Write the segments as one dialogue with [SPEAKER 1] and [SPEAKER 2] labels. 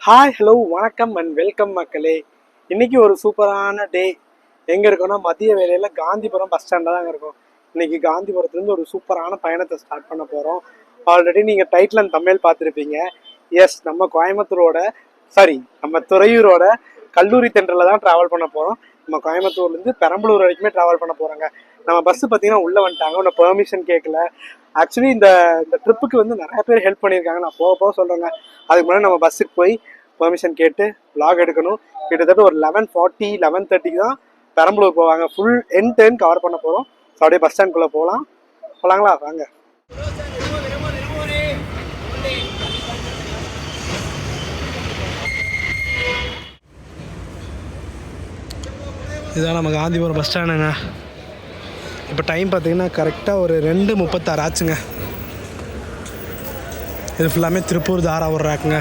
[SPEAKER 1] Hi hello வணக்கம் and welcome மக்களே. இன்னைக்கு ஒரு சூப்பரான டே. எங்கே இருக்கோன்னா மதிய வேலையில் காந்திபுரம் பஸ் ஸ்டாண்டில் தாங்க இருக்கோம். இன்னைக்கு காந்திபுரத்துலேருந்து ஒரு சூப்பரான பயணத்தை ஸ்டார்ட் பண்ண போகிறோம். ஆல்ரெடி நீங்கள் டைட்டில் அண்ட் தமிழ் பார்த்துருப்பீங்க. எஸ், நம்ம கோயம்புத்தூரோட நம்ம துறையூரோட கல்லூரி தென்றலில் தான் ட்ராவல் பண்ண போகிறோம். நம்ம கோயம்புத்தூர்லேருந்து பெரம்பலூர் வரைக்குமே ட்ராவல் பண்ண போகிறோங்க. நம்ம பஸ்ஸு பார்த்தீங்கன்னா உள்ளே வந்துட்டாங்க, ஒன்றும் பெர்மிஷன் கேட்கல. ஆக்சுவலி இந்த ட்ரிப்புக்கு வந்து நிறைய பேர் ஹெல்ப் பண்ணியிருக்காங்க. நான் போக சொல்கிறேங்க. அதுக்கு முன்னாடி நம்ம பஸ்ஸுக்கு போய் பெர்மிஷன் கேட்டு விளாக் எடுக்கணும். கிட்டத்தட்ட ஒரு 11:30 தான் பெரம்பலூர் போவாங்க. ஃபுல் எண்ட் கவர் பண்ண போகிறோம். ஸோ அப்படியே பஸ் ஸ்டாண்ட்குள்ளே போகலாங்களா? வாங்க. இதுதான் நம்ம காந்திபுரம் பஸ் ஸ்டாண்டுங்க. இப்போ டைம் பார்த்தீங்கன்னா கரெக்டாக ஒரு 2:36 ஆச்சுங்க. இது ஃபுல்லாமே திருப்பூர் தாராவூர் ரேக்குங்க.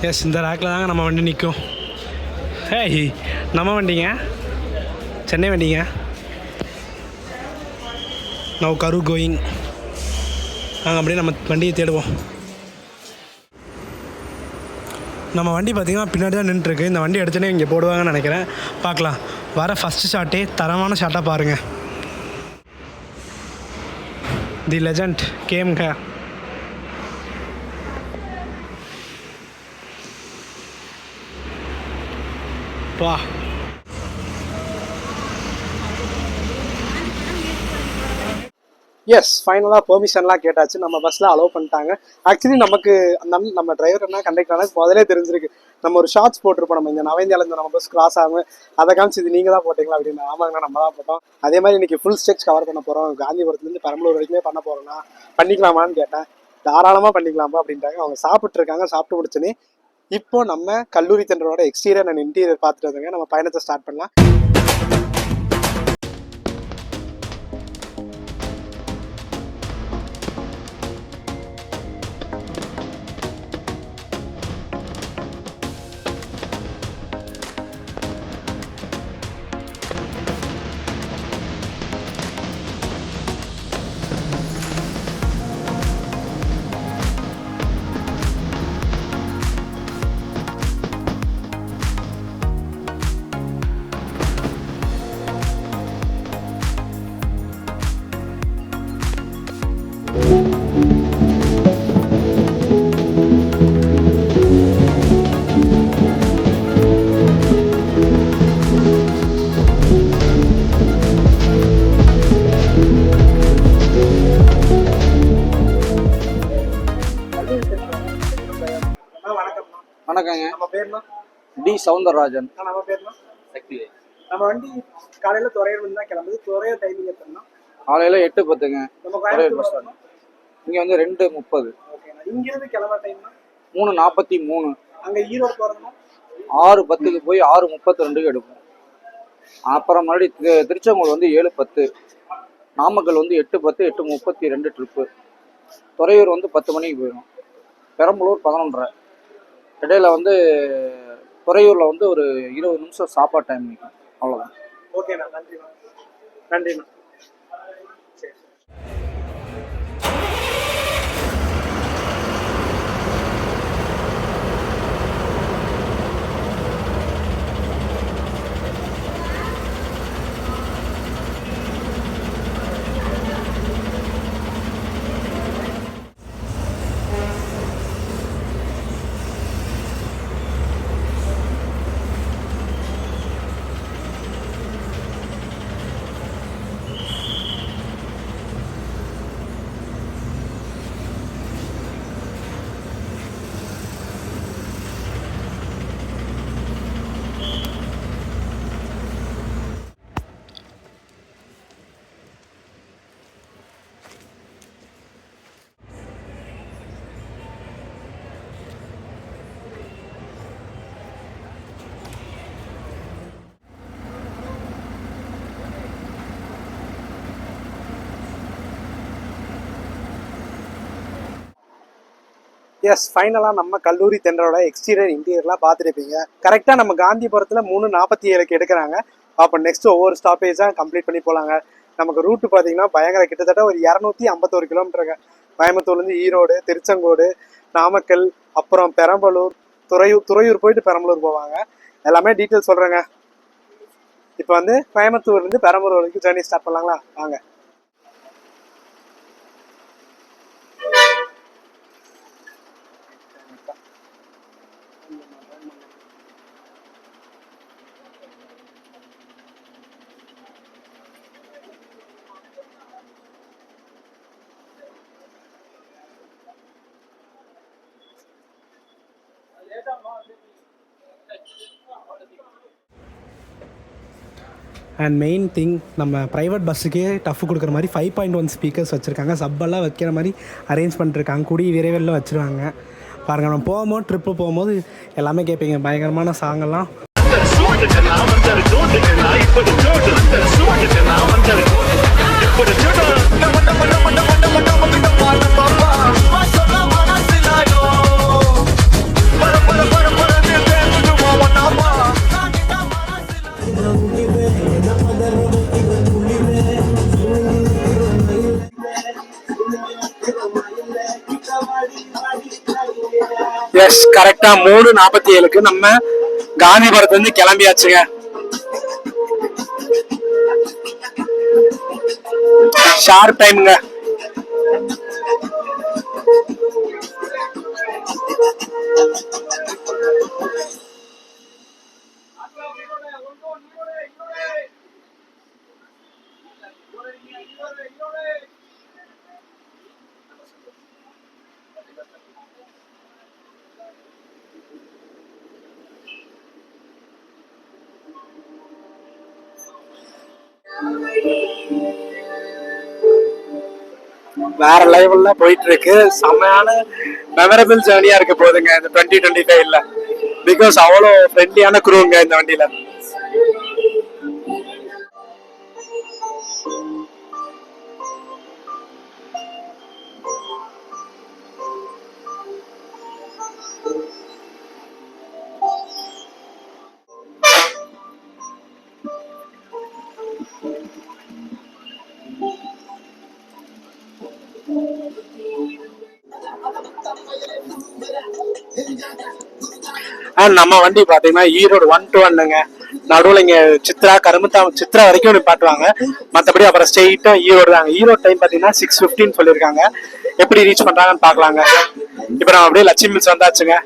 [SPEAKER 1] எஸ், இந்த ரேக்கில் தாங்க நம்ம வண்டி நிற்கும். நம்ம வண்டிங்க, சென்னை வண்டிங்க. நவ் கரு கோயிங். நாங்கள் அப்படியே நம்ம வண்டியை தேடுவோம். நம்ம வண்டி பார்த்திங்கன்னா பின்னாடி தான் நின்றுருக்கு. இந்த வண்டி எடுத்துகிட்டே இங்கே போடுவாங்கன்னு நினைக்கிறேன். பார்க்கலாம். வர ஃபஸ்ட்டு ஷாட்டே தரமான ஷாட்டாக பாருங்கள். தி லெஜண்ட் கேம்ங்க. பா, எஸ், ஃபைனலாக பெர்மிஷன்லாம் கேட்டாச்சு. நம்ம பஸ்ஸில் அலோவ் பண்ணிட்டாங்க. ஆக்சுவலி நமக்கு நம்ம டிரைவர் என்ன கண்டக்டர்னா முதலே தெரிஞ்சிருக்கு. நம்ம ஒரு ஷார்ட்ஸ் போட்டிருப்போம். நம்ம இந்த நவேந்தியாலேருந்து நம்ம பஸ் கிராஸ் ஆகும். அதை காமிச்சு இது நீங்கள் தான் போட்டிங்களா அப்படின்னு. ஆமாங்கண்ணா, நம்ம தான் போட்டோம். அதே மாதிரி இன்னைக்கு ஃபுல் ஸ்ட்ரெச் கவர் பண்ண போகிறோம். காந்திபுரத்துலேருந்து பெரம்பலூர் வரைக்குமே பண்ண போகிறோம்னா பண்ணிக்கலாமான்னு கேட்டேன். தாராளமாக பண்ணிக்கலாமா அப்படின்ட்டாங்க. அவங்க சாப்பிட்ருக்காங்க. சாப்பிட்டு முடிச்சுன்னு இப்போ நம்ம கல்லூரி தென்றலோட எக்ஸ்டீரியர் அண்ட் இன்டீரியர் பார்த்துட்டு வந்தோங்க. நம்ம பயணத்தை ஸ்டார்ட் பண்ணலாம்.
[SPEAKER 2] வணக்கங்க.
[SPEAKER 1] நம்ம பேர்னா
[SPEAKER 2] டி சவுந்தரராஜன்.
[SPEAKER 1] நம்ம பேர்னா சக்தி. நம்ம வண்டி காலையில் துறையூர் தான் கிளம்புது. துறையூர் டைமிங் எத்தனை?
[SPEAKER 2] காலையில் 8:10ங்க.
[SPEAKER 1] நம்ம கோயம்புத்தூர் பஸ் ஸ்டாண்ட்
[SPEAKER 2] இங்கே வந்து 2:30.
[SPEAKER 1] இங்கிருந்து கிளம்ப டைம்னா
[SPEAKER 2] 3:43.
[SPEAKER 1] அங்கே ஈரோடு போகிறதுனா
[SPEAKER 2] 6:10க்கு போய் 6:32க்கு எடுப்போம். அப்புறம் மறுபடியும் திருச்செங்கோடு வந்து 7:10. நாமக்கல் வந்து 8:10, 8:32 ட்ரிப்பு. துறையூர் வந்து 10 மணிக்கு போயிடும். பெரம்பலூர் 11:30. இடையில வந்து துறையூரில் வந்து ஒரு 20 நிமிஷம் சாப்பாடு டைம் நிற்கும். அவ்வளோதான்.
[SPEAKER 1] ஓகேண்ணா, நன்றிண்ணா. நன்றிண்ணா. எஸ், ஃபைனலாக நம்ம கல்லூரி தென்றலோட எக்ஸ்டீரியர் இன்டீரியர்லாம் பார்த்துருப்பீங்க. கரெக்டாக நம்ம காந்திபுரத்தில் 3:47க்கு எடுக்கிறாங்க. அப்போ நெக்ஸ்ட் ஒவ்வொரு ஸ்டாப்பேஜாக கம்ப்ளீட் பண்ணி போகலாங்க. நமக்கு ரூட்டு பார்த்தீங்கன்னா பயங்கர, கிட்டத்தட்ட ஒரு 251 கிலோமீட்டருங்க. கோயம்புத்தூர்லேருந்து ஈரோடு, திருச்செங்கோடு, நாமக்கல், அப்புறம் பெரம்பலூர், துறையூர் போயிட்டு பெரம்பலூர் போவாங்க. எல்லாமே டீட்டெயில் சொல்கிறேங்க. இப்போ வந்து கோயம்புத்தூர்லேருந்து பெரம்பலூர் வரைக்கும் ஜேர்னி ஸ்டார்ட் பண்ணலாங்களா? வாங்க. அண்ட் மெயின் திங், நம்ம ப்ரைவேட் பஸ்ஸுக்கே டஃப் கொடுக்குற மாதிரி 5.1 ஸ்பீக்கர்ஸ் வச்சுருக்காங்க. சப்பெல்லாம் வைக்கிற மாதிரி அரேஞ்ச் பண்ணிருக்காங்க. கூடிய விரைவில் வச்சுருவாங்க. பாருங்கள், நம்ம போகும்போது ட்ரிப்பு போகும்போது எல்லாமே கேட்பீங்க. பயங்கரமான சாங்கெல்லாம். எஸ், கரெக்டா 3:47க்கு நம்ம காந்திபுரத்துல இருந்து கிளம்பியாச்சுங்க. ஷார்ப் டைமுங்க. வேற லெவல்ல போயிட்டு இருக்கு. செம்மையான மெமரபிள் ஜேர்னியா இருக்க போகுதுங்க இந்த 2025ல. பிகாஸ் அவ்வளோ ஃப்ரெண்ட்லியான குரூங்க இந்த வண்டியில. நம்ம வண்டி பாத்தீங்கன்னா ஈரோடு 1 to 1ங்க. நடுவில் இங்க சித்ரா வரைக்கும் பாட்டுவாங்க. மற்றபடி அப்புறம் ஸ்ட்ரெயிட்டா ஈரோடு தாங்க. ஈரோடு டைம் பாத்தீங்கன்னா 6:15 சொல்லியிருக்காங்க. எப்படி ரீச் பண்றாங்கன்னு பாக்கலாங்க. இப்ப நம்ம அப்படியே லட்சுமி மில்ஸ் வந்தாச்சுங்க.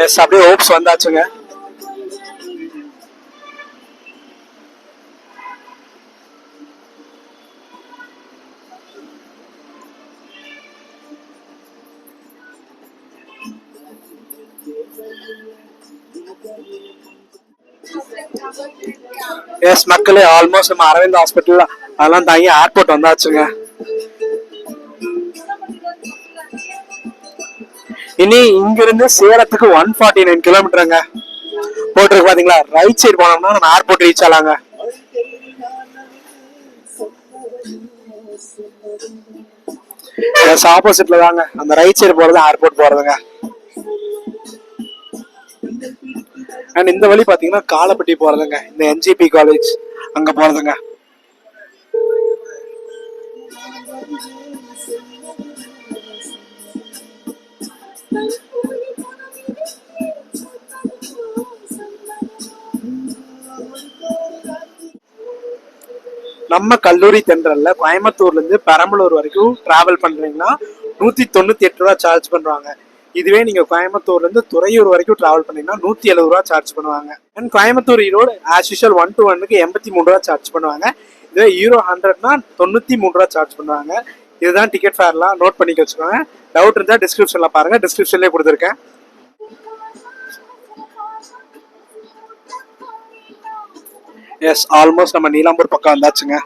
[SPEAKER 1] எஸ், அப்படியே ஹோப்ஸ் வந்தாச்சுங்க. எஸ் மக்களே, ஆல்மோஸ்ட் நம்ம அரவிந்த் ஹாஸ்பிட்டல் அதெல்லாம் தாங்கி ஏர்போர்ட் வந்தாச்சுங்க. இனி இங்க இருந்து சேலத்துக்கு 149 கிலோமீட்டருங்க போட்டிருக்கு. பாத்தீங்களா, ரைட் சைடு போனோம்னா நம்ம ஏர்போர்ட் ரீச் ஆகலாங்க. ஆப்போசிட்ல தாங்க அந்த ரைட் சைடு போறது ஏர்போர்ட் போறதுங்க. அண்ட் இந்த வழி பாத்தீங்கன்னா காலப்பட்டி போறதுங்க. இந்த NGP காலேஜ் அங்க போறதுங்க. நம்ம கல்லூரி தென்றல்ல கோயம்புத்தூர்ல இருந்து பெரம்பலூர் வரைக்கும் டிராவல் பண்றீங்கன்னா 198 ரூபா சார்ஜ் பண்றாங்க. இதுவே நீங்க கோயம்புத்தூர்ல இருந்து துறையூர் வரைக்கும் டிராவல் பண்ணீங்கன்னா 170 ரூபா சார்ஜ் பண்ணுவாங்க. And Coimbatore Erode as usual 1 to 1க்கு 83 ரூபா சார்ஜ் பண்ணுவாங்க. இதுவே Euro 100னா 93 ரூபா சார்ஜ் பண்ணுவாங்க. இதுதான் டிக்கெட் ஃபேர்லாம் நோட் பண்ணிக்க வச்சுக்கோங்க. டவுட் இருந்தா டிஸ்கிரிப்ஷன்ல பாருங்க, டிஸ்கிரிப்ஷன்லேயே கொடுத்துருக்கேன். எஸ், ஆல்மோஸ்ட் நம்ம நீலாம்பூர் பக்கம் வந்தாச்சுங்க.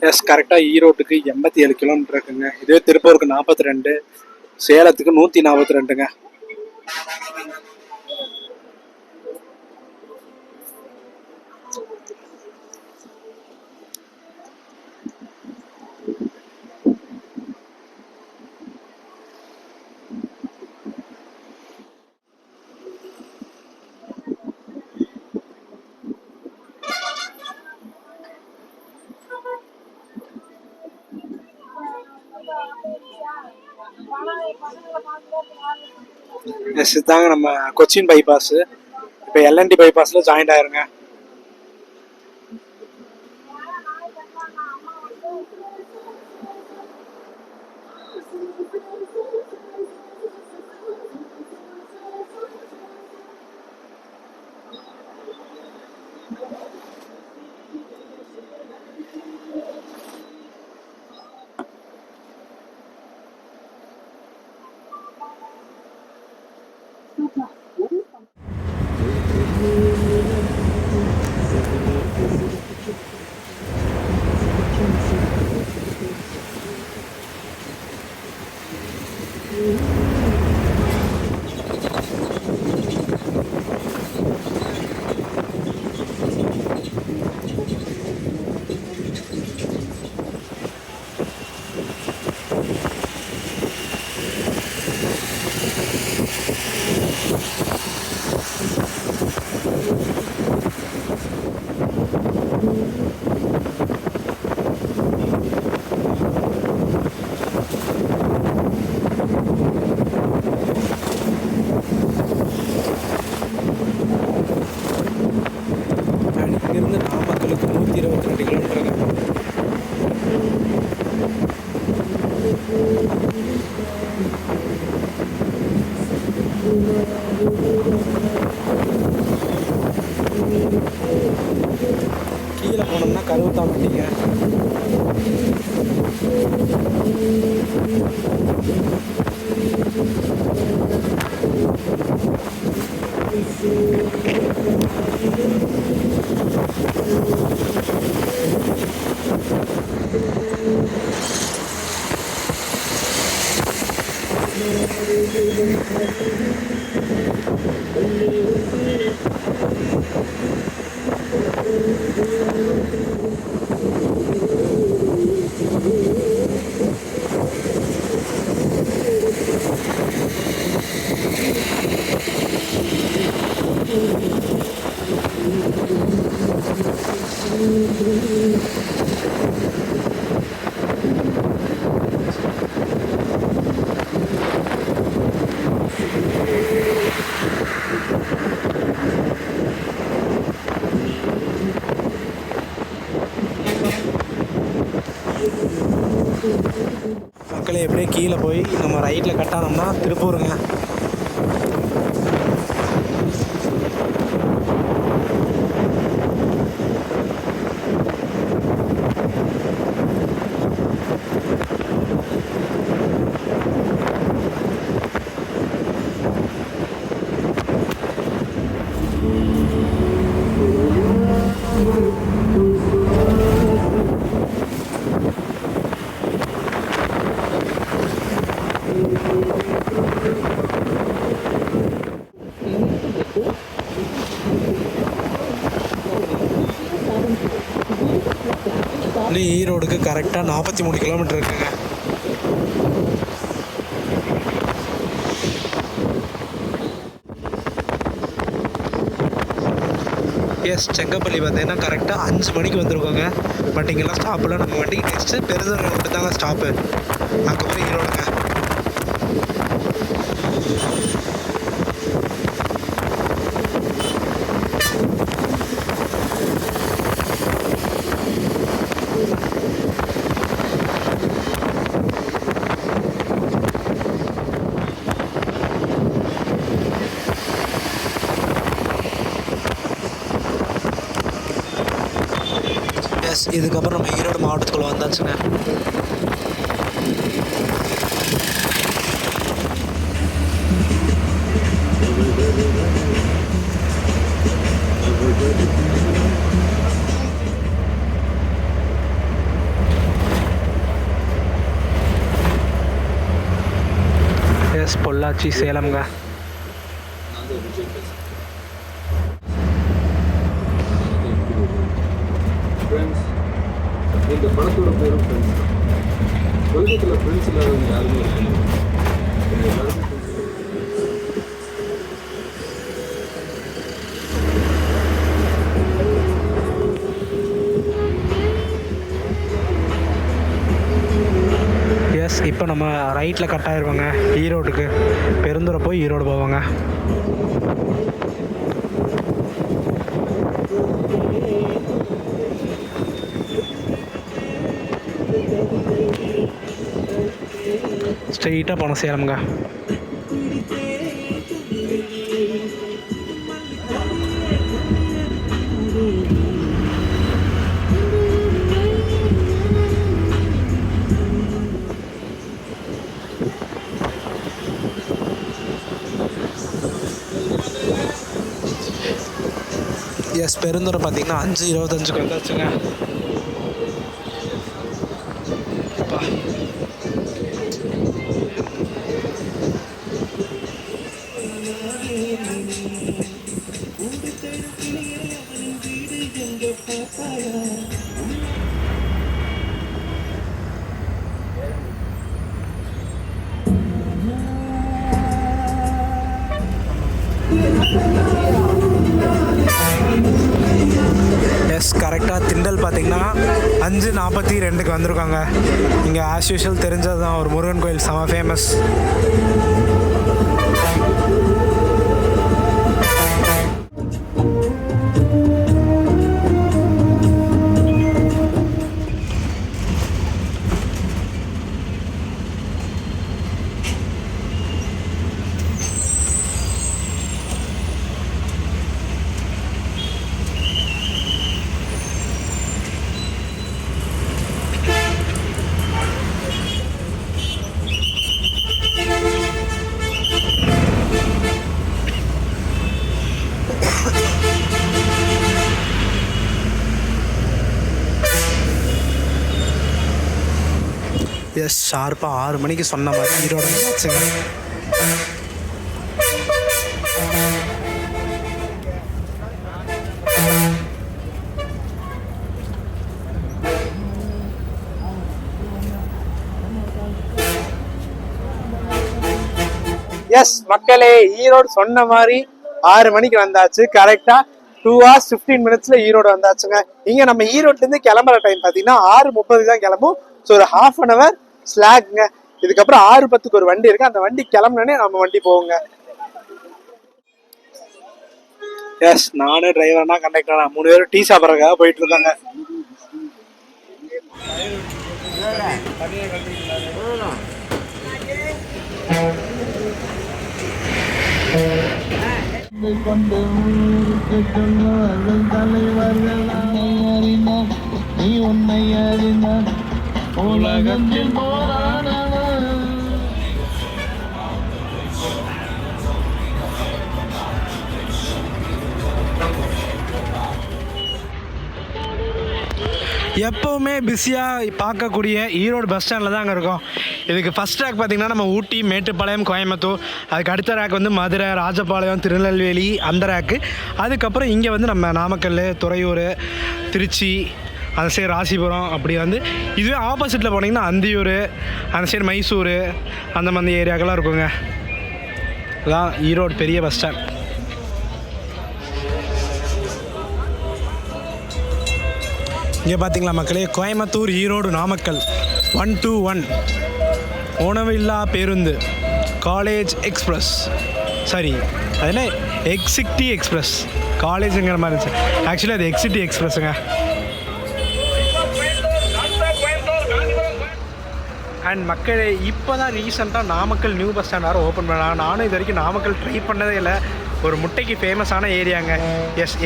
[SPEAKER 1] எஸ், கரெக்டாக ஈரோட்டுக்கு 87 கிலோமீட்டர் இருக்குங்க. இதுவே திருப்பூருக்கு 42, சேலத்துக்கு 142ங்க. எஸ், இதுதாங்க நம்ம கொச்சின் பைபாஸ். இப்போ எல்என்டி பைபாஸில் ஜாயிண்ட் ஆயிருங்க. இங்கிருந்து நாமக்கலுக்கு 122 கிலோமீட்டருங்க. கீழே போனோம்னா கருவத்தாம்பட்டிங்க. மக்களே, எப்படியே கீழே போய் நம்ம ரைட்டில் கட்டானோம்னா திருப்பூருங்க. இன்னும் ஈரோடுக்கு கரெக்டாக 43 கிலோமீட்டர் இருக்குங்க. எஸ், செங்கப்பள்ளி பார்த்தீங்கன்னா கரெக்டாக 5 மணிக்கு வந்திருக்கோங்க. பட் இங்கெல்லாம் ஸ்டாப்பில் நம்ம வண்டிக்கு நெக்ஸ்ட்டு பெருந்துறை மட்டும் தாங்க ஸ்டாப்பு. அதுக்கப்புறம் ஈரோடுங்க. எஸ், இதுக்கப்புறம் நம்ம ஈரோடு மாவட்டத்துக்குள்ளே வந்தாச்சுங்க. எஸ், பொள்ளாச்சி சேலம்ங்க.
[SPEAKER 3] ஃப்ரெண்ட்ஸ், இந்த படத்தோட பேரும் ஃப்ரெண்ட்ஸ் தான். உலகத்தில் ஃப்ரெண்ட்ஸ் இல்லாதவங்க யாருமே இருக்காங்க. எல்லாருமே
[SPEAKER 1] எஸ், இப்போ நம்ம ரைட்டில் கட் ஆகிருவோங்க ஈரோடுக்கு. பெருந்துறை போய் ஈரோடு போவாங்க. ஸ்ட்ரெயிட்டாக போனோம் சேலம்ங்க. எஸ், பெருந்துறை பார்த்தீங்கன்னா 5:25 வந்தாச்சுங்க. எஸ், கரெக்டாக திண்டல் பார்த்தீங்கன்னா 5:42 வந்திருக்காங்க. இங்கே ஆஸ் யூஷுவல் தெரிஞ்சது தான், ஒரு முருகன் கோயில் செம ஃபேமஸ். எஸ், ஷார்ப்பாக 6 மணிக்கு சொன்ன மாதிரி ஈரோடு வச்சுங்க. எஸ் மக்களே, ஈரோடு சொன்ன மாதிரி 6 மணிக்கு வந்தாச்சு. கரெக்டா 2 hours 15 minutes ஈரோடு வந்தாச்சுங்க. இங்க நம்ம ஈரோட்ல இருந்து கிளம்புற டைம் பாத்தீங்கன்னா 6:30 தான் கிளம்பும். ஸோ ஒரு ½ an hour ஸ்லாக்ங்க. இதுக்கப்புறம் 6:10 ஒரு வண்டி இருக்கு. அந்த வண்டி கிளம்புனே நம்ம வண்டி போவோங்க. எஸ், நானு டிரைவர்னா கண்டக்டர்னா 3 பேரும் டீ சாப்பிட்றதுக்காக போயிட்டு இருக்காங்க. உலகத்தில் எப்போவுமே பிஸியாக பார்க்கக்கூடிய ஈரோடு பஸ் ஸ்டாண்டில் தான் அங்கே இருக்கும். இதுக்கு ஃபஸ்ட் ட்ராக் பார்த்திங்கன்னா நம்ம ஊட்டி, மேட்டுப்பாளையம், கோயம்புத்தூர். அதுக்கு அடுத்த ரேக் வந்து மதுரை, ராஜபாளையம், திருநெல்வேலி அந்த ரேக்கு. அதுக்கப்புறம் இங்கே வந்து நம்ம நாமக்கல், துறையூர், திருச்சி, அந்த சைடு ராசிபுரம். அப்படி வந்து இதுவே ஆப்போசிட்டில் போனீங்கன்னா அந்தியூர், அந்த சைடு மைசூர், அந்த மாதிரி ஏரியாக்கெல்லாம் இருக்குங்க. இதுதான் ஈரோடு பெரிய பஸ் ஸ்டாண்ட். இங்கே பார்த்தீங்களா மக்களே, கோயம்புத்தூர், ஈரோடு, நாமக்கல் 121 உணவில்லா பேருந்து காலேஜ் எக்ஸ்பிரஸ். சரி, அது என்ன எக்ஸிட்டி எக்ஸ்பிரஸ், காலேஜுங்கிற மாதிரி இருந்துச்சு. ஆக்சுவலி அது எக்ஸிட்டி எக்ஸ்பிரஸுங்க. அண்ட் மக்களே, இப்போ தான் ரீசெண்டாக நாமக்கல் நியூ பஸ் ஸ்டாண்ட் வேறு ஓப்பன் பண்ணாங்க. நானும் இது வரைக்கும் நாமக்கல் ட்ரை பண்ணதே இல்லை. ஒரு முட்டைக்கு ஃபேமஸான ஏரியாங்க.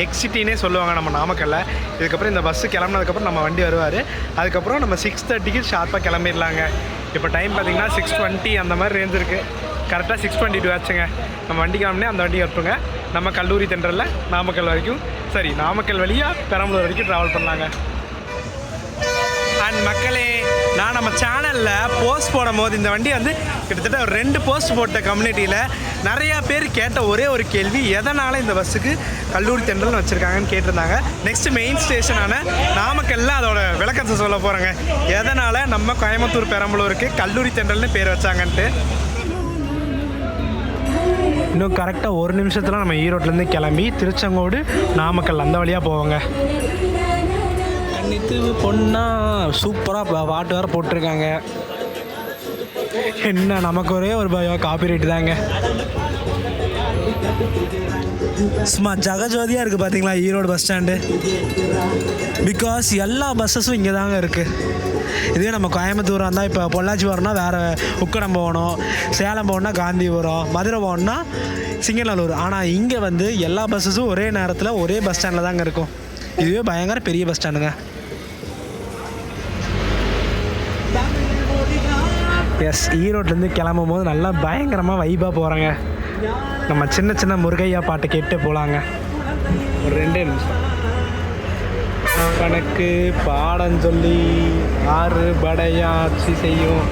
[SPEAKER 1] எக்ஸிட்டினே சொல்லுவாங்க நம்ம நாமக்கல்ல. இதுக்கப்புறம் இந்த பஸ்ஸு கிளம்புனதுக்கப்புறம் நம்ம வண்டி வருவார். அதுக்கப்புறம் நம்ம 6:30க்கு ஷார்ப்பாக கிளம்பிடலாங்க. இப்போ டைம் பார்த்திங்கன்னா 6:20 அந்த மாதிரி ரேஞ்ச் இருக்குது. கரெக்டாக 6:22 ஆச்சுங்க. நம்ம வண்டி கிளம்புனே அந்த வண்டி வைப்புங்க. நம்ம கல்லூரி தென்றலில் நாமக்கல் வரைக்கும், சரி நாமக்கல் வழியாக பெரம்பலூர் வரைக்கும் ட்ராவல் பண்ணலாங்க. அண்ட் மக்களே, நான் நம்ம சேனலில் போஸ்ட் போடும் போது இந்த வண்டி வந்து கிட்டத்தட்ட ஒரு 2 போஸ்ட் போட்ட கம்யூனிட்டியில் நிறையா பேர் கேட்ட ஒரே ஒரு கேள்வி, எதனால் இந்த பஸ்ஸுக்கு கல்லூரி தென்றல்னு வச்சுருக்காங்கன்னு கேட்டிருந்தாங்க. நெக்ஸ்ட் மெயின் ஸ்டேஷனான நாமக்கல்ல அதோட விளக்கத்தை சொல்ல போகிறேங்க. எதனால் நம்ம கோயம்புத்தூர் பெரம்பலூருக்கு கல்லூரி தென்றல்னு பேர் வச்சாங்கன்ட்டு. இன்னும் கரெக்டாக 1 நிமிஷத்தில் நம்ம ஈரோட்லேருந்து கிளம்பி திருச்செங்கோடு நாமக்கல் அந்த வழியாக போவோங்க. கண்ணித்து பொண்ணா சூப்பராக பாட்டு வேறு போட்டிருக்காங்க. என்ன நமக்கு ஒரே ஒரு காப்பி ரைட்டு தாங்க. சும்மா ஜகஜோதியாக இருக்குது பார்த்தீங்களா ஈரோடு பஸ் ஸ்டாண்டு. பிகாஸ் எல்லா பஸ்ஸஸும் இங்கே தாங்க இருக்குது. இதுவே நம்ம கோயம்புத்தூராக இருந்தால் இப்போ பொள்ளாச்சி போகிறோன்னா வேறு உக்கடம் போகணும், சேலம் போகணுன்னா காந்திபுரம், மதுரை போகணுன்னா சிங்கநல்லூர். ஆனால் இங்கே வந்து எல்லா பஸ்ஸஸும் ஒரே நேரத்தில் ஒரே பஸ் ஸ்டாண்டில் தாங்க இருக்கும். இதுவே பயங்கர பெரிய பஸ் ஸ்டாண்டுங்க. எஸ், ஈரோட்லேருந்து கிளம்பும் போது நல்லா பயங்கரமாக வைப்பாக போகிறாங்க. நம்ம சின்ன சின்ன முருகையா பாட்டு கேட்டு போகலாங்க. ஒரு 2 நிமிஷம். கணக்கு பாடம் சொல்லி 6 படையாட்சி செய்யும்.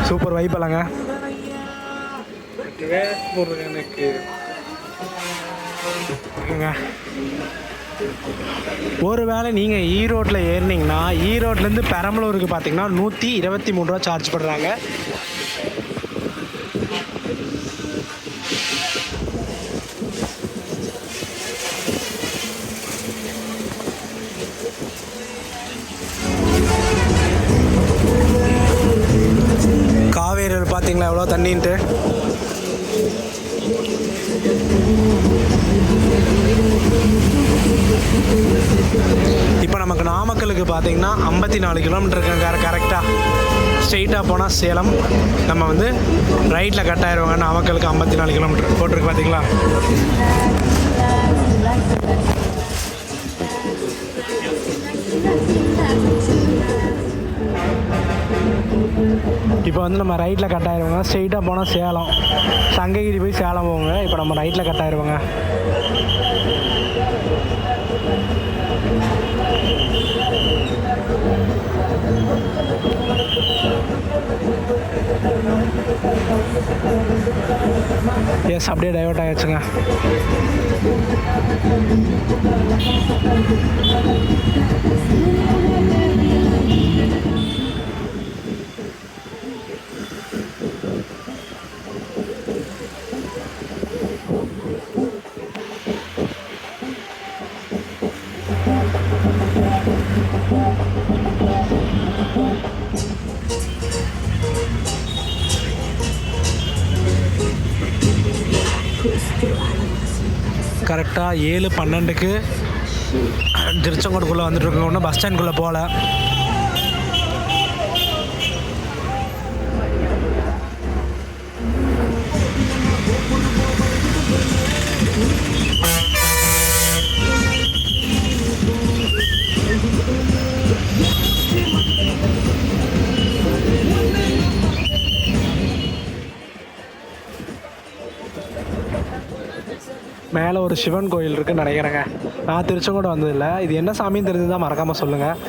[SPEAKER 1] சூப்பர் வைப்பலாங்க. எனக்கு ஒரு வேளை நீங்கள் ஈரோட்டில் ஏறினீங்கன்னா ஈரோட்லேருந்து பெரம்பலூருக்கு பார்த்தீங்கன்னா 123 ரூபா சார்ஜ் பண்ணுறாங்க. காவேரி பார்த்தீங்களா எவ்வளோ தண்ணின்ட்டு. இப்போ நமக்கு நாமக்கலுக்கு பார்த்தீங்கன்னா 54 கிலோமீட்டர் இருக்குங்க. கரெக்டாக ஸ்ட்ரெயிட்டாக போனால் சேலம், நம்ம வந்து ரைட்டில் கட் ஆயிடுவாங்க. நாமக்கலுக்கு 54 கிலோமீட்டர் போட்டிருக்கு பார்த்தீங்களா. இப்போ வந்து நம்ம ரைட்டில் கட் ஆயிடுவாங்க. ஸ்ட்ரெயிட்டாக போனால் சேலம், சங்ககிரி போய் சேலம் போவோங்க. இப்போ நம்ம ரைட்டில் கட் ஆயிடுவாங்க. எஸ், அப்படியே டைவர்ட் ஆகிடுச்சுங்க. கரெக்டாக 7:12க்கு திருச்செங்கோடுக்குள்ளே வந்துட்டுருக்கோங்க. ஒன்றும் பஸ் ஸ்டாண்டுக்குள்ளே போகல. மேலே ஒரு சிவன் கோயில் இருக்குதுன்னு நினைக்கிறேங்க. நான் திருச்செங்கோடு வந்ததில்லை. இது என்ன சாமின்னு தெரிஞ்சுதான் மறக்காமல் சொல்லுங்கள்.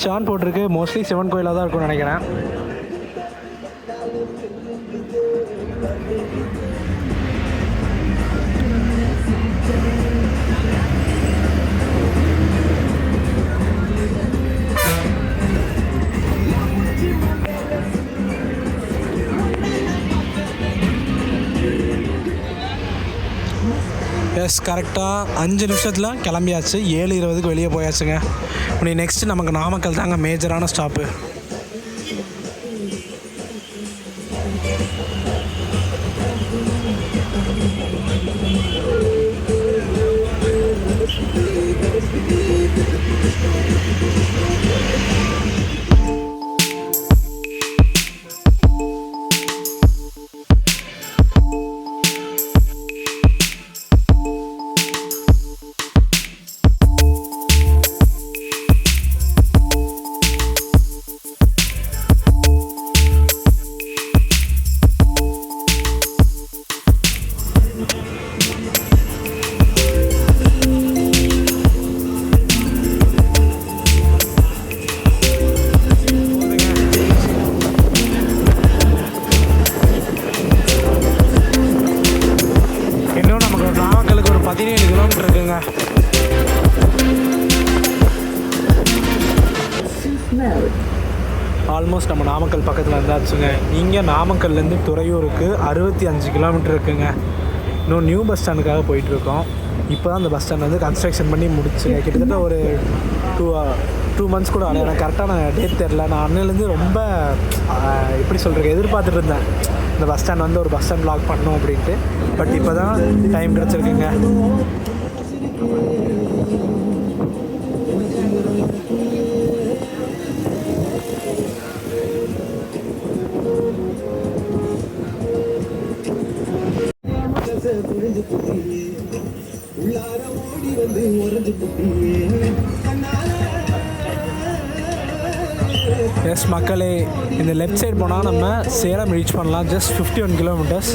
[SPEAKER 1] சிவன் போட்டிருக்கு. மோஸ்ட்லி சிவன் கோயிலாக தான் இருக்கும்னு நினைக்கிறேன். எஸ், கரெக்டாக 5 நிமிஷத்தில் கிளம்பியாச்சு. 7:20க்கு வெளியே போயாச்சுங்க. இப்படி நெக்ஸ்ட்டு நமக்கு நாமக்கல் தாங்க மேஜரான ஸ்டாப்பு. ஆல்மோஸ்ட் நம்ம நாமக்கல் பக்கத்தில் இருந்தாச்சுங்க. இங்கே நாமக்கல்லேருந்து துறையூருக்கு 65 கிலோமீட்டர் இருக்குங்க. இன்னும் நியூ பஸ் ஸ்டாண்டுக்காக போயிட்டுருக்கோம். இப்போ தான் அந்த பஸ் ஸ்டாண்ட் வந்து கன்ஸ்ட்ரக்ஷன் பண்ணி முடிச்சுங்க. கிட்டத்தட்ட ஒரு 2 months கூட ஆகலை. எனக்கு கரெக்டான டேட் தெரில. நான் அன்னையிலேருந்து ரொம்ப எப்படி சொல்கிறது எதிர்பார்த்துட்டு இருந்தேன் இந்த பஸ் ஸ்டாண்ட் வந்து ஒரு பஸ் ஸ்டாண்ட் வ்ளாக் பண்ணணும் அப்படின்ட்டு. பட் இப்போ தான் டைம் கிடச்சிருக்குங்க. எஸ் மக்களே, இந்த லெஃப்ட் சைடு போனால் நம்ம சேலம் ரீச் பண்ணலாம். Just 51 kilometres.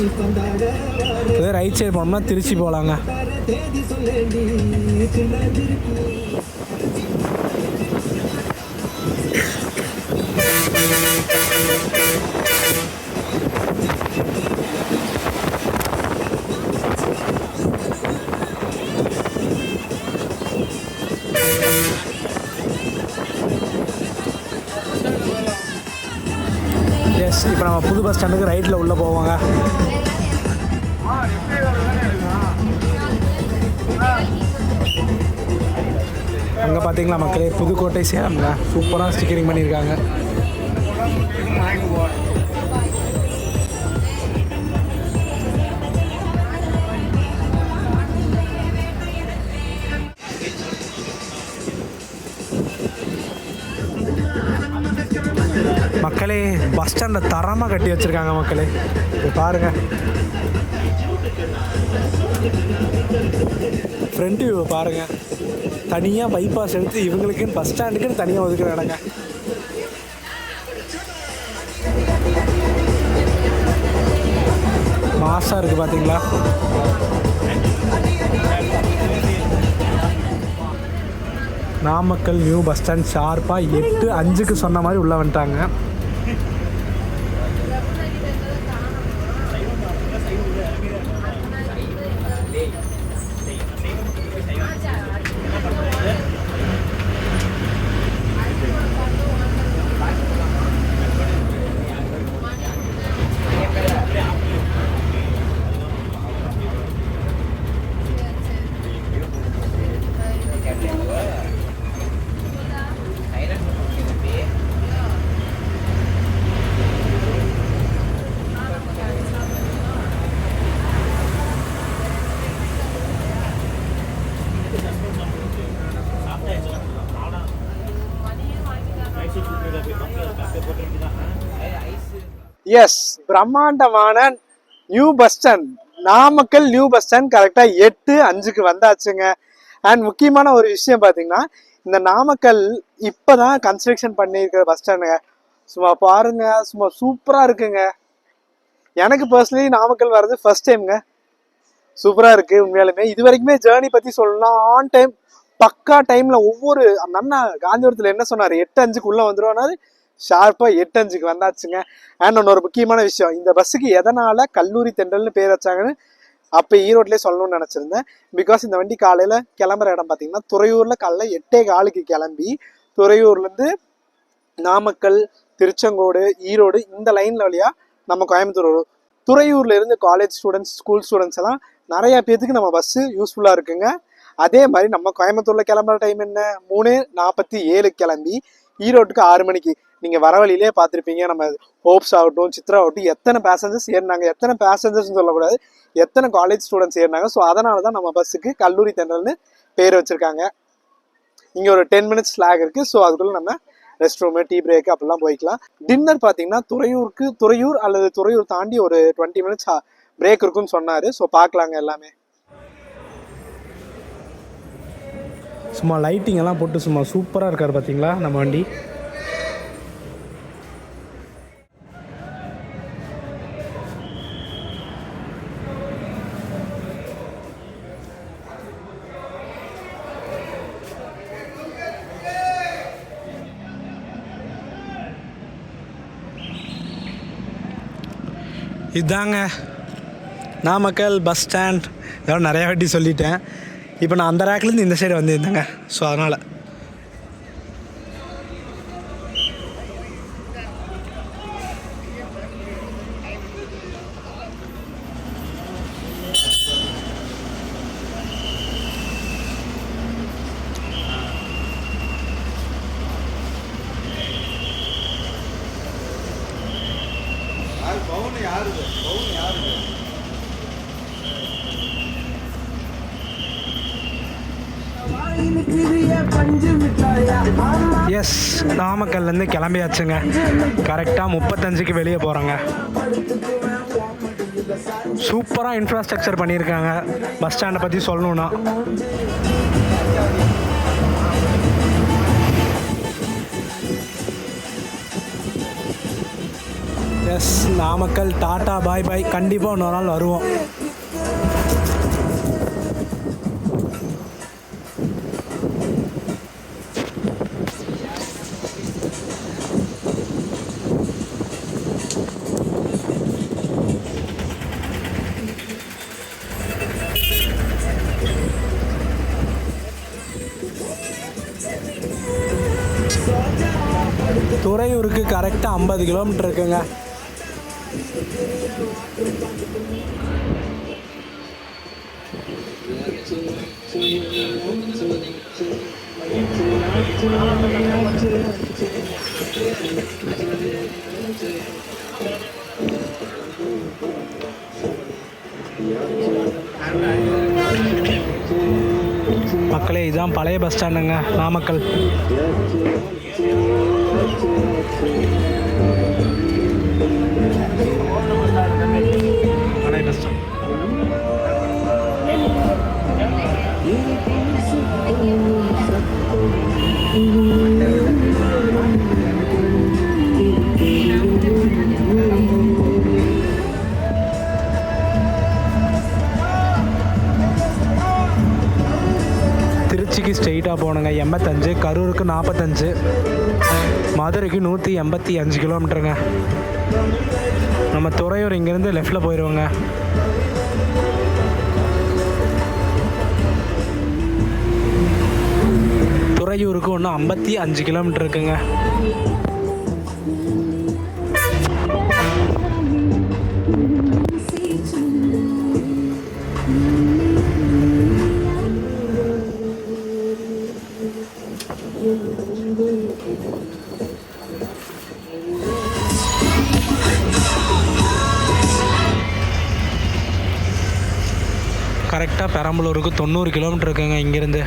[SPEAKER 1] இதே ரைட் சைடு போனோம்னா திருச்சி போகலாங்க. எஸ், இப்போ நம்ம புது பஸ் ஸ்டாண்டுக்கு ரைட்டில் உள்ளே போவாங்க. அங்கே பார்த்தீங்களா மக்களே, புதுக்கோட்டை சேலம்ங்க. சூப்பராக ஸ்டிக்கரிங் பண்ணியிருக்காங்க. மக்களே, பஸ் ஸ்டாண்டில் தரமாக கட்டி வச்சுருக்காங்க மக்களே. இது பாருங்கள், ஃப்ரண்ட் வியூவை பாருங்கள். தனியாக பைபாஸ் எடுத்து இவங்களுக்குன்னு பஸ் ஸ்டாண்டுக்குன்னு தனியாக ஒதுக்குற இடங்க. மாசாக இருக்குது பார்த்தீங்களா. நாமக்கல் நியூ பஸ் ஸ்டாண்ட் ஷார்ப்பாக 8:05 சொன்ன மாதிரி உள்ளே வந்துட்டாங்க. எஸ், பிரம்மாண்டமான new bus stand, Namakkal new bus stand கரெக்டாக 8:05 வந்தாச்சுங்க. அண்ட் முக்கியமான ஒரு விஷயம் பார்த்தீங்கன்னா, இந்த நாமக்கல் இப்போ தான் கன்ஸ்ட்ரக்ஷன் பண்ணியிருக்கிற பஸ் ஸ்டாண்டுங்க. சும்மா பாருங்க, சும்மா சூப்பராக இருக்குங்க. எனக்கு பர்சனலி நாமக்கல் வர்றது ஃபர்ஸ்ட் டைம்ங்க. சூப்பராக இருக்குது உண்மையாலுமே. இது வரைக்குமே ஜேர்னி பற்றி சொல்லலாம், ஆன் டைம் பக்கா டைமில் ஒவ்வொரு அந்த அண்ணா காந்திபுரத்தில் என்ன சொன்னார், 8:05 உள்ளே வந்துடுவாரு. ஷார்ப்பாக 8:05 வந்தாச்சுங்க. அண்ட் இன்னொரு முக்கியமான விஷயம், இந்த பஸ்ஸுக்கு எதனால் கல்லூரி தென்றல்னு பேர் வச்சாங்கன்னு அப்போ ஈரோட்லேயே சொல்லணும்னு நினச்சிருந்தேன். பிகாஸ் இந்த வண்டி காலையில் கிளம்புற இடம் பார்த்தீங்கன்னா துறையூரில் காலைல 8:15 கிளம்பி துறையூர்லேருந்து நாமக்கல், திருச்செங்கோடு, ஈரோடு இந்த லைனில் வழியாக நம்ம கோயம்புத்தூர் வரும். துறையூரில் இருந்து காலேஜ் ஸ்டூடெண்ட்ஸ், ஸ்கூல் ஸ்டூடெண்ட்ஸ் எல்லாம் நிறையா பேருக்கு நம்ம பஸ்ஸு யூஸ்ஃபுல்லாக இருக்குங்க. அதே மாதிரி நம்ம கோயம்புத்தூரில் கிளம்புற டைம் என்ன, 3:47 கிளம்பி ஈரோட்டுக்கு 6 மணிக்கு. நீங்கள் வர வழியிலே பார்த்துருப்பீங்க, நம்ம ஹோப்ஸ் ஆகட்டும், சித்ரா ஆகட்டும், எத்தனை பேசஞ்சர்ஸ் ஏறினாங்க, எத்தனை பேசஞ்சர்ஸ்னு சொல்லக்கூடாது, எத்தனை காலேஜ் ஸ்டூடெண்ட்ஸ் ஏறினாங்க. ஸோ அதனால தான் நம்ம பஸ்ஸுக்கு கல்லூரி தென்றல்னு பேர் வச்சுருக்காங்க. இங்கே ஒரு 10 minutes ஸ்லாக் இருக்குது. ஸோ அதுக்குள்ளே நம்ம ரெஸ்ட் ரூமு, டீ பிரேக் அப்படிலாம் போய்க்கலாம். டின்னர் பார்த்தீங்கன்னா துறையூர் அல்லது துறையூர் தாண்டி ஒரு 20 minutes பிரேக் இருக்குன்னு சொன்னார். ஸோ பார்க்கலாங்க எல்லாமே. சும்மா லைட்டிங் எல்லாம் போட்டு சும்மா சூப்பராக இருக்கார் பார்த்தீங்களா நம்ம வண்டி. இதாங்க நாமக்கல் பஸ் ஸ்டாண்ட். இதெல்லாம் நிறையா வாட்டி சொல்லிட்டேன். இப்போ நான் அந்த ரேக்லேருந்து இந்த சைடு வந்திருந்தேங்க. ஸோ அதனால் எஸ், நாமக்கல்லேருந்து கிளம்பியாச்சுங்க. கரெக்டாக 35க்கு வெளியே போகிறோங்க. சூப்பராக இன்ஃப்ராஸ்ட்ரக்சர் பண்ணியிருக்காங்க. பஸ் ஸ்டாண்டை பற்றி சொல்லணுன்னா எஸ், நாமக்கல் டாட்டா பாய் பாய். கண்டிப்பாக இன்னொரு நாள் வருவோம். துறையூருக்கு கரெக்டாக 50 கிலோமீட்டர் இருக்குங்க. மக்களே, இதுதான் பழைய பஸ் ஸ்டாண்டுங்க, நாமக்கல். பழைய பஸ் ஸ்டாண்ட். திருச்சிக்கு ஸ்ட்ரெயிட்டாக போகணுங்க 85, கரூருக்கு 45, மதுரைக்கு 185 கிலோமீட்டருங்க. நம்ம துறையூர் இங்கேருந்து லெஃப்டில் போயிடுவோங்க. துறையூருக்கு ஒன்று 55 கிலோமீட்டர் இருக்குங்க. கரெக்டாக பெரம்பலூருக்கு 90 கிலோமீட்டர் இருக்குங்க இங்கேருந்து.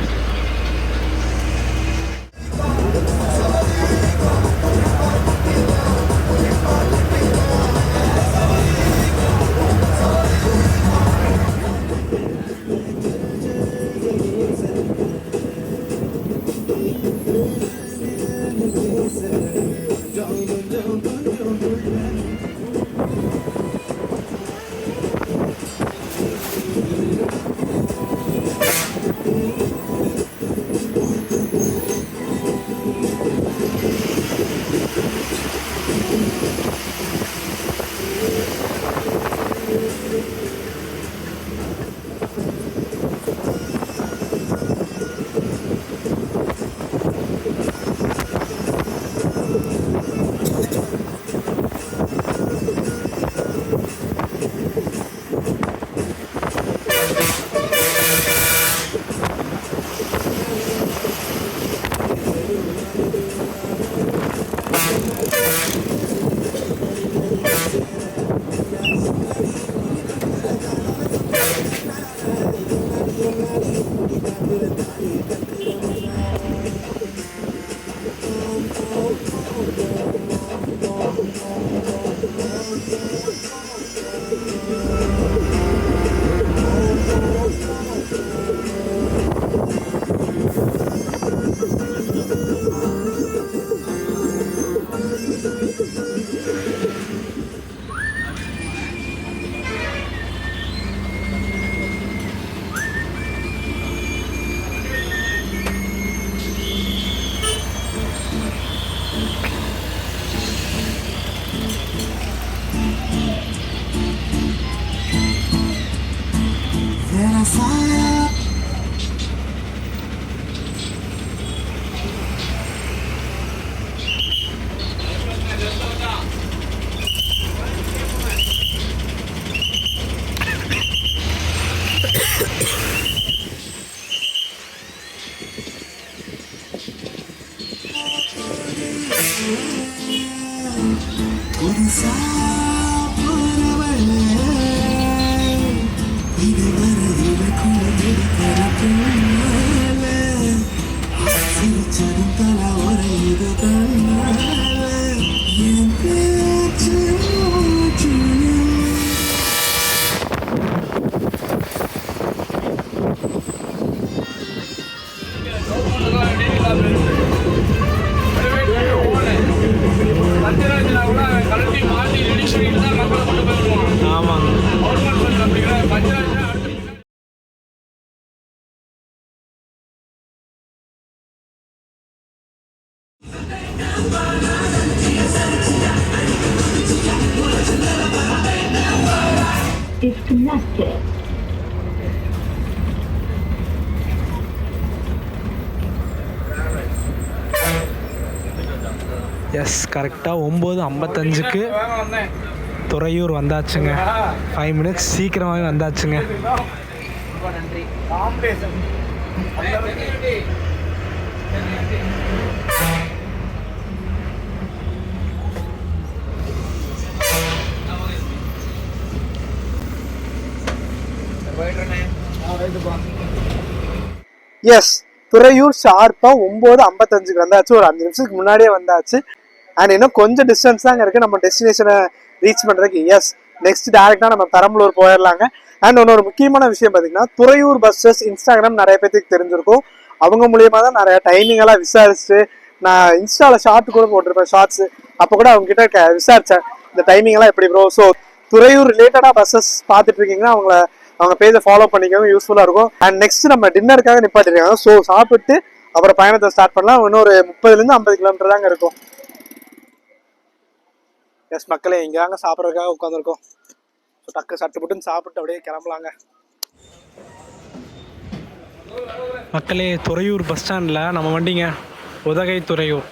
[SPEAKER 4] புதுசா போற Disconnected.
[SPEAKER 1] எஸ், கரெக்டாக 9:55க்கு துறையூர் வந்தாச்சுங்க. 5 மினிட்ஸ் சீக்கிரமாகவே வந்தாச்சுங்க. எஸ், துறையூர் ஷார்ப்பா 9:55க்கு வந்தாச்சு. ஒரு 5 நிமிஷத்துக்கு முன்னாடியே வந்தாச்சு. அண்ட் இன்னும் கொஞ்சம் டிஸ்டன்ஸ் தாங்க இருக்கு நம்ம டெஸ்டினேஷனை ரீச் பண்றதுக்கு. எஸ், நெக்ஸ்ட் டேரக்டா நம்ம பெரம்பலூர் போயிடலாங்க. அண்ட் இன்னொரு முக்கியமான விஷயம் பார்த்தீங்கன்னா, துறையூர் பஸ்ஸஸ் இன்ஸ்டாகிராம் நிறைய பேருக்கு தெரிஞ்சிருக்கும். அவங்க மூலியமா தான் நிறைய டைமிங் எல்லாம் விசாரிச்சு, நான் இன்ஸ்டால ஷார்ட் கூட போட்டிருப்பேன், ஷார்ட்ஸ். அப்போ கூட அவங்க கிட்ட விசாரிச்சேன் இந்த டைமிங் எல்லாம் எப்படி ப்ரோ. ஸோ துறையூர் ரிலேட்டடா பஸ்ஸஸ் பார்த்துட்டு இருக்கீங்கன்னா அவங்க பேஜை ஃபாலோ பண்ணிக்கோங்க, யூஸ்ஃபுல்லா இருக்கும். அண்ட் நெக்ஸ்ட் நம்ம டின்னருக்காக நிப்பாட்டிருக்காங்க. ஸோ சாப்பிட்டு அப்புறம் பயணத்தை ஸ்டார்ட் பண்ணலாம். இன்னொரு 30-50 கிலோமீட்டர் தாங்க இருக்கும். எஸ் மக்களே, இங்கே தாங்க சாப்பிட்றதுக்காக உட்காந்துருக்கோம். ஸோ டக்கு சட்டு புட்டுன்னு சாப்பிட்டு அப்படியே கிளம்பலாங்க. மக்களே, துறையூர் பஸ் ஸ்டாண்டில் நம்ம வண்டிங்க உதகை துறையூர்.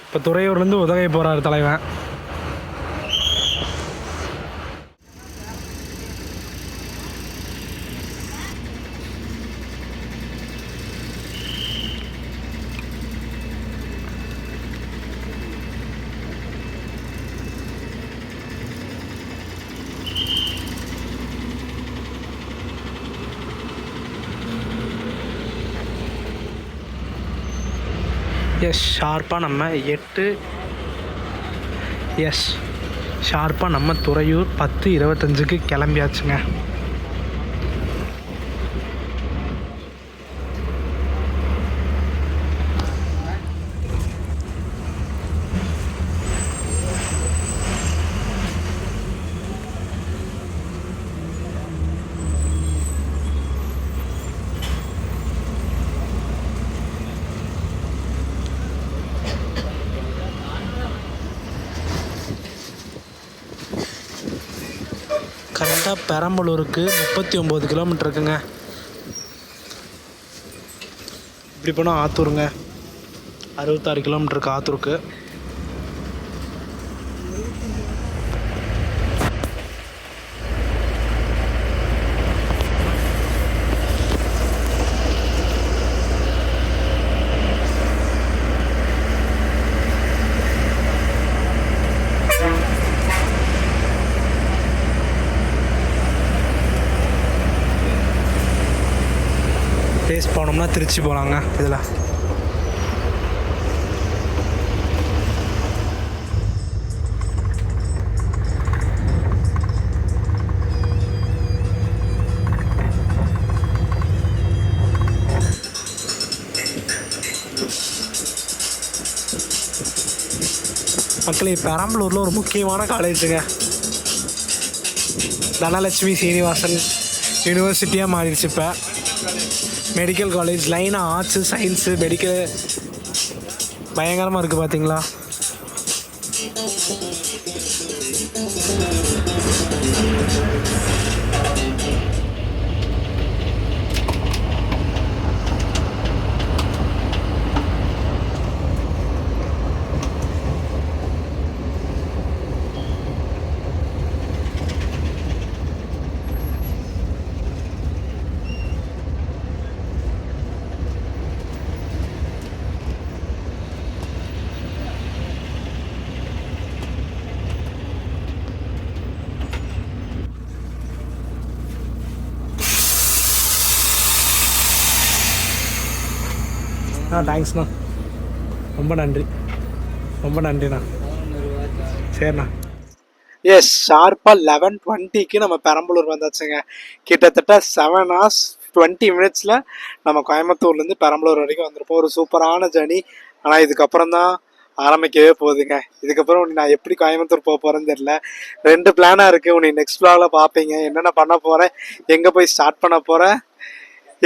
[SPEAKER 1] இப்போ துறையூர்லேருந்து உதகை போகிறாரு தலைவன். எஸ், ஷார்ப்பாக நம்ம துறையூர் 10:25க்கு கிளம்பியாச்சுங்க. கரெக்டாக பெரம்பலூருக்கு 39 கிலோமீட்டர் இருக்குங்க. இப்படி போனால் ஆத்தூருங்க, 66 கிலோமீட்டருக்கு ஆத்தூருக்கு. பேஸ் போனோம்னா திருச்சி போகலாங்க. இதில் மக்களே, பெரம்பலூரில் ஒரு முக்கியமான காலேஜுங்க, தனலட்சுமி சீனிவாசன் யூனிவர்சிட்டியாக மாறிடுச்சு. இப்போ மெடிக்கல் காலேஜ் லைனாக ஆர்ட்ஸு, சயின்ஸு, மெடிக்கல் பயங்கரமாக இருக்குது பார்த்தீங்களா. தேங்க்ஸ்ண்ணா, ரொம்ப நன்றி, ரொம்ப நன்றிண்ணா. சரிண்ணா. எஸ், ஷார்ப்பாக 11:20க்கு நம்ம பெரம்பலூர் வந்தாச்சுங்க. கிட்டத்தட்ட 7 hours 20 minutes நம்ம கோயம்புத்தூர்லேருந்து பெரம்பலூர் வரைக்கும் வந்திருப்போம். ஒரு சூப்பரான ஜர்னி. ஆனால் இதுக்கப்புறம் தான் ஆரம்பிக்கவே போகுதுங்க. இதுக்கப்புறம் நான் எப்படி கோயம்புத்தூர் போக போகிறேன்னு தெரியல. 2 பிளானாக இருக்குது. உன்னை நெக்ஸ்ட் vlogல பார்ப்பீங்க. என்னென்ன பண்ண போகிறேன், எங்கே போய் ஸ்டார்ட் பண்ண போகிறேன்,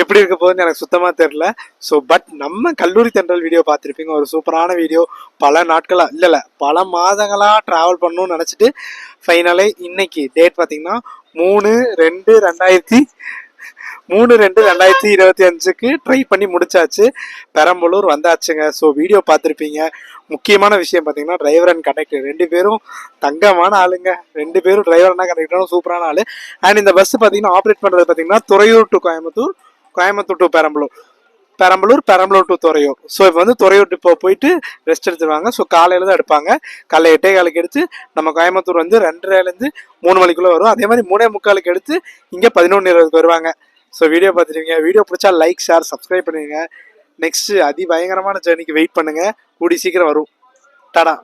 [SPEAKER 1] எப்படி இருக்க போகுதுன்னு எனக்கு சுத்தமாக தெரில. ஸோ பட் நம்ம கல்லூரி தென்றல் வீடியோ பார்த்துருப்பீங்க. ஒரு சூப்பரான வீடியோ. பல நாட்களாக இல்லை பல மாதங்களாக ட்ராவல் பண்ணணும்னு நினச்சிட்டு ஃபைனலே இன்னைக்கு டேட் பார்த்தீங்கன்னா 3/2/2025க்கு ட்ரை பண்ணி முடிச்சாச்சு. பெரம்பலூர் வந்தாச்சுங்க. ஸோ வீடியோ பார்த்துருப்பீங்க. முக்கியமான விஷயம் பார்த்தீங்கன்னா டிரைவர் அண்ட் கண்டக்டர் 2 பேரும் தங்கமான ஆளுங்க. 2 பேரும் டிரைவர் அண்ட் கண்டக்டரும் சூப்பரான ஆளு. அண்ட் இந்த பஸ் பார்த்தீங்கன்னா ஆப்ரேட் பண்ணுறது பார்த்தீங்கன்னா Thuraiyur to Coimbatore, Coimbatore to Perambalur, Perambalur to Thuraiyur. So இப்போ வந்து துறையூர் இப்போ போயிட்டு ரெஸ்ட் எடுத்துருவாங்க. ஸோ காலையில் தான் எடுப்பாங்க. காலைல 8:15 எடுத்து நம்ம கோயம்புத்தூர் வந்து 2:30லேருந்து 3 மணிக்குள்ளே வரும். அதே மாதிரி 3:45 எடுத்து இங்கே 11:20க்கு வருவாங்க. ஸோ வீடியோ பார்த்துருவீங்க. வீடியோ பிடிச்சா லைக், ஷேர், சப்ஸ்கிரைப் பண்ணுங்க. நெக்ஸ்ட் அதிபயங்கரமான ஜேர்னிக்கு வெயிட் பண்ணுங்க. கூடி சீக்கிரம் வரும். டாடா.